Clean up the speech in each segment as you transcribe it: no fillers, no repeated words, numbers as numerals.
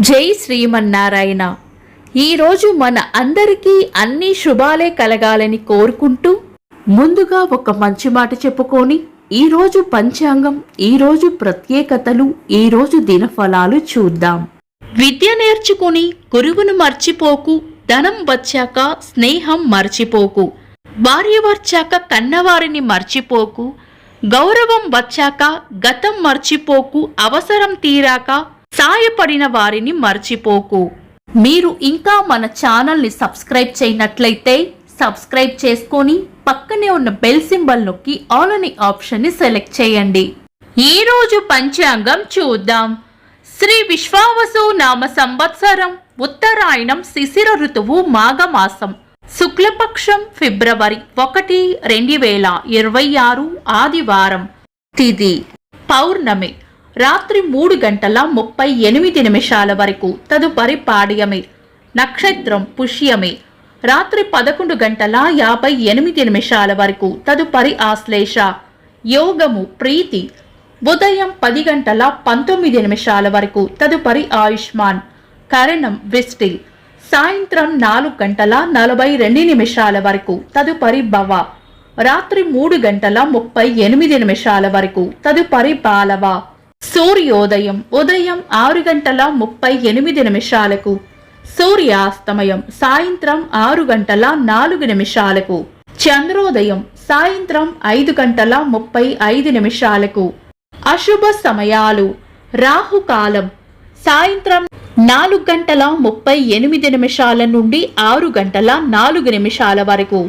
జై శ్రీమన్నారాయణ. ఈరోజు మన అందరికీ అన్ని శుభాలే కలగాలని కోరుకుంటూ ముందుగా ఒక మంచి మాట చెప్పుకొని ఈరోజు పంచాంగం, ఈరోజు ప్రత్యేకతలు, ఈరోజు దినఫలాలు చూద్దాం. విద్య నేర్చుకుని గురువును మర్చిపోకు, ధనం వచ్చాక స్నేహం మర్చిపోకు, భార్య వచ్చాక కన్నవారిని మర్చిపోకు, గౌరవం వచ్చాక గతం మర్చిపోకు, అవసరం తీరాక సాయపడిన వారిని మర్చిపోకు. మీరు ఇంకా మన ఛానల్ని సబ్స్క్రైబ్ చేయనట్లయితే సబ్స్క్రైబ్ చేసుకొని పక్కనే ఉన్న బెల్ సింబల్ నొక్కి ఆల్ అనే ఆప్షన్ని సెలెక్ట్ చేయండి. ఈరోజు పంచాంగం చూద్దాం. శ్రీ విశ్వావసు నామ సంవత్సరం, ఉత్తరాయణం, శిశిర ఋతువు, మాఘమాసం, శుక్లపక్షం, ఫిబ్రవరి 1, 2026, ఆదివారం. తిథి పౌర్ణమి, రాత్రి 3:38 వరకు, తదుపరి పాడ్యమి. నక్షత్రం పుష్యమి, రాత్రి 11:58 వరకు, తదుపరి ఆశ్లేష. యోగము ప్రీతి, ఉదయం 10:19 వరకు, తదుపరి ఆయుష్మాన్. కరణం విష్టి, సాయంత్రం 4:42 వరకు, తదుపరి భవ. రాత్రి 3:38 వరకు, తదుపరి బాలవ. సూర్యోదయం ఉదయం 6:38, సూర్యాస్తమయం సాయంత్రం 6:04. చంద్రోదయం సాయంత్రం 5:35. అశుభ సమయాలు: రాహుకాలం సాయంత్రం 4:38 నుండి 6:04 వరకు.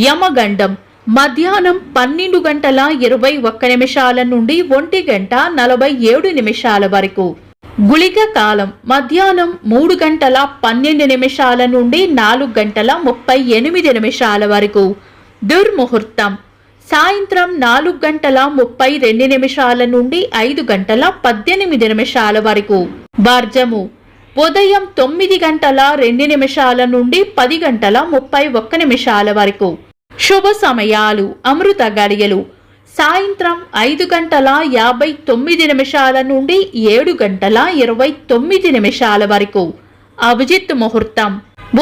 యమగండం మధ్యాహ్నం 12:21 నుండి 1:47 వరకు. గుళిక కాలం మధ్యాహ్నం 3:12 నుండి 4:38 వరకు. దుర్ముహూర్తం సాయంత్రం 4:32 నుండి 5:18 వరకు. వర్జము ఉదయం 9:02 నుండి 10:31 వరకు. శుభ సమయాలు: అమృత గడియలు సాయంత్రం 5:59 నుండి 7:29 వరకు. అభిజిత్ ముహూర్తం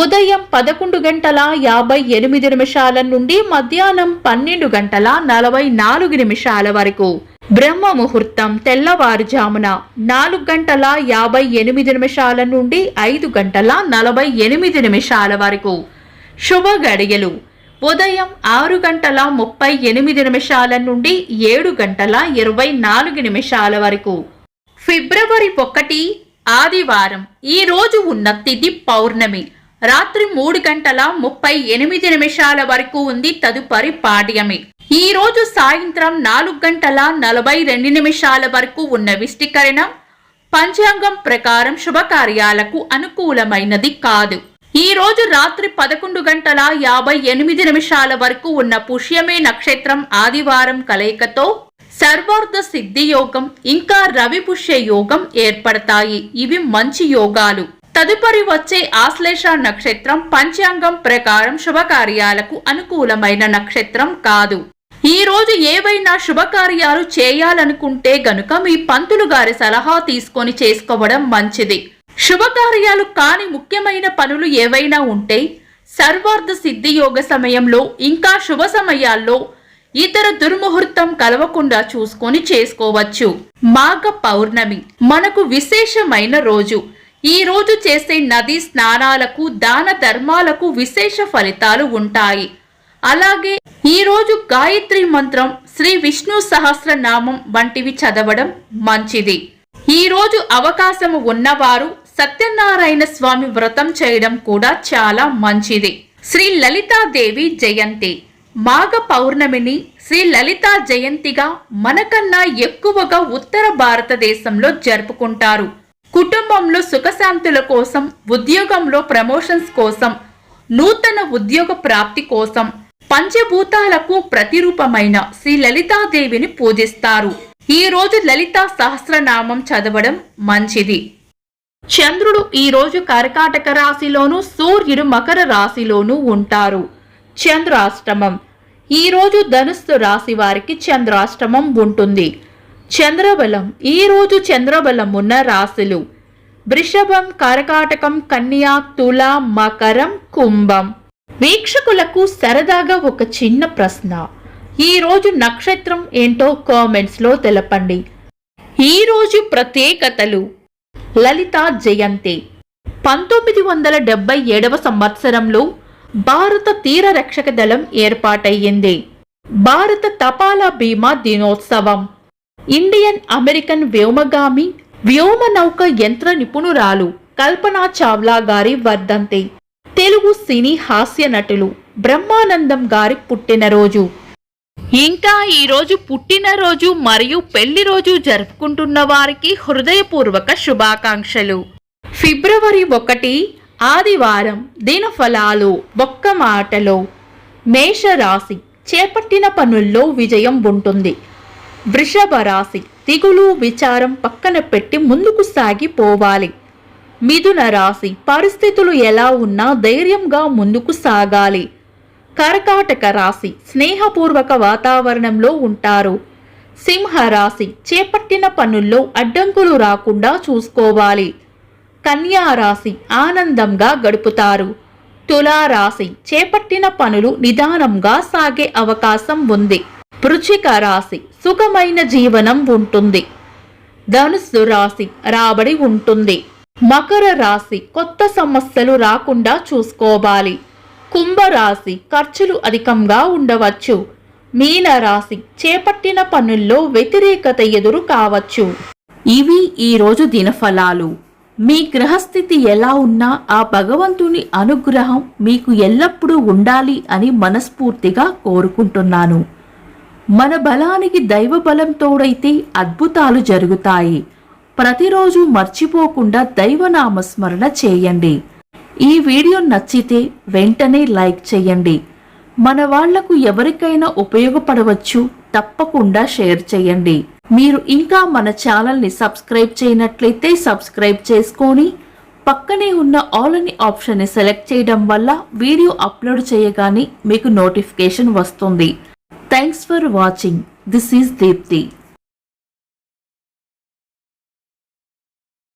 ఉదయం 11:58 నుండి మధ్యాహ్నం 12:44 వరకు. బ్రహ్మ ముహూర్తం తెల్లవారుజామున 4:58 నుండి 5:48 వరకు. శుభ గడియలు ఉదయం 6:38 నుండి 7:24 వరకు. ఫిబ్రవరి 1, ఆదివారం. ఈ రోజు ఉన్న తిథి పౌర్ణమి, రాత్రి 3:38 వరకు ఉంది, తదుపరి పాడ్యమి. ఈ రోజు సాయంత్రం 4:42 వరకు ఉన్న విష్టికరణం పంచాంగం ప్రకారం శుభకార్యాలకు అనుకూలమైనది కాదు. ఈ రోజు రాత్రి 11:58 వరకు ఉన్న పుష్యమే నక్షత్రం, ఆదివారం కలయికతో సర్వార్థ సిద్ధి యోగం ఇంకా రవి పుష్య యోగం ఏర్పడతాయి. ఇవి మంచి యోగాలు. తదుపరి వచ్చే ఆశ్లేష నక్షత్రం పంచాంగం ప్రకారం శుభకార్యాలకు అనుకూలమైన నక్షత్రం కాదు. ఈ రోజు ఏవైనా శుభకార్యాలు చేయాలనుకుంటే గనుక మీ పంతులు గారి సలహా తీసుకొని చేసుకోవడం మంచిది. శుభకార్యాలు కాని ముఖ్యమైన పనులు ఏవైనా ఉంటే సర్వార్థ సిద్ధి యోగ సమయంలో ఇంకా శుభ సమయాల్లో ఇతర దుర్ముహూర్తం కలవకుండా చూసుకొని చేసుకోవచ్చు. మాఘ పౌర్ణమి మనకు విశేషమైన రోజు. ఈ రోజు చేసే నదీ స్నానాలకు, దాన ధర్మాలకు విశేష ఫలితాలు ఉంటాయి. అలాగే ఈ రోజు గాయత్రి మంత్రం, శ్రీ విష్ణు సహస్రనామం వంటివి చదవడం మంచిది. ఈ రోజు అవకాశము ఉన్నవారు సత్యనారాయణ స్వామి వ్రతం చేయడం కూడా చాలా మంచిది. శ్రీ లలితాదేవి జయంతి. మాఘ పౌర్ణమిని శ్రీ లలితా జయంతిగా మనకన్నా ఎక్కువగా ఉత్తర భారతదేశంలో జరుపుకుంటారు. కుటుంబంలో సుఖశాంతుల కోసం, ఉద్యోగంలో ప్రమోషన్స్ కోసం, నూతన ఉద్యోగ ప్రాప్తి కోసం, పంచభూతాలకు ప్రతిరూపమైన శ్రీ లలితాదేవిని పూజిస్తారు. ఈ రోజు లలితా సహస్రనామం చదవడం మంచిది. చంద్రుడు ఈ రోజు కర్కాటక రాశిలోను, సూర్యుడు మకర రాశిలోను ఉంటారు. చంద్రాష్టమం. ఈ రోజు ధనుస్సు రాశి వారికి చంద్రాష్టమం ఉంటుంది. చంద్రబలం. ఈ రోజు చంద్రబలం ఉన్న రాశులు వృషభం, కర్కాటకం, కన్యా, తుల, మకరం, కుంభం. వీక్షకులకు సరదాగా ఒక చిన్న ప్రశ్న. ఈ రోజు నక్షత్రం ఏంటో కామెంట్స్ లో తెలపండి. ఈ రోజు ప్రత్యేకతలు. లలిత జయంతి. 1977 సంవత్సరంలో భారత తీర రక్షక దళం ఏర్పాటయ్యింది. భారత తపాలా బీమా దినోత్సవం. ఇండియన్ అమెరికన్ వ్యోమగామి వ్యోమనౌక యంత్ర నిపుణురాలు కల్పనా చావ్లా గారి వర్ధంతి. తెలుగు సినీ హాస్య నటులు బ్రహ్మానందం గారి పుట్టినరోజు. ఇంకా ఈరోజు పుట్టినరోజు మరియు పెళ్లి రోజు జరుపుకుంటున్న వారికి హృదయపూర్వక శుభాకాంక్షలు. ఫిబ్రవరి 1 ఆదివారం. దినఫలాలు. ఒక్క మాటలో. మేషరాశి. చేపట్టిన పనుల్లో విజయం ఉంటుంది. వృషభ రాశి. దిగులు విచారం పక్కన పెట్టి ముందుకు సాగిపోవాలి. మిథున రాశి. పరిస్థితులు ఎలా ఉన్నా ధైర్యంగా ముందుకు సాగాలి. కర్కాటక రాశి. స్నేహపూర్వక వాతావరణంలో ఉంటారు. సింహరాశి. చేపట్టిన పనుల్లో అడ్డంకులు రాకుండా చూసుకోవాలి. కన్యా రాశి. ఆనందంగా గడుపుతారు. తులారాశి. చేపట్టిన పనులు నిదానంగా సాగే అవకాశం ఉంది. వృశ్చిక రాశి. సుఖమైన జీవనం ఉంటుంది. ధనుస్సు రాశి. రాబడి ఉంటుంది. మకర రాశి. కొత్త సమస్యలు రాకుండా చూసుకోవాలి. కుంభరాశి. ఖర్చులు అధికంగా ఉండవచ్చు. మీనరాశి. చేపట్టిన పనుల్లో వ్యతిరేకత ఎదురు కావచ్చు. ఇవి ఈరోజు దినఫలాలు. మీ గ్రహస్థితి ఎలా ఉన్నా ఆ భగవంతుని అనుగ్రహం మీకు ఎల్లప్పుడూ ఉండాలి అని మనస్ఫూర్తిగా కోరుకుంటున్నాను. మన బలానికి దైవ బలం తోడైతే అద్భుతాలు జరుగుతాయి. ప్రతిరోజు మర్చిపోకుండా దైవనామస్మరణ చేయండి. ఈ వీడియో నచ్చితే వెంటనే లైక్ చేయండి. మన వాళ్లకు ఎవరికైనా ఉపయోగపడవచ్చు. తప్పకుండా షేర్ చేయండి. మీరు ఇంకా మన ఛానల్ని సబ్స్క్రైబ్ చేయనట్లయితే సబ్స్క్రైబ్ చేసుకొని పక్కనే ఉన్న ఆల్ అని ఆప్షన్ని సెలెక్ట్ చేయడం వల్ల వీడియో అప్లోడ్ చేయగానే మీకు నోటిఫికేషన్ వస్తుంది. Thanks for watching. This is Deepti.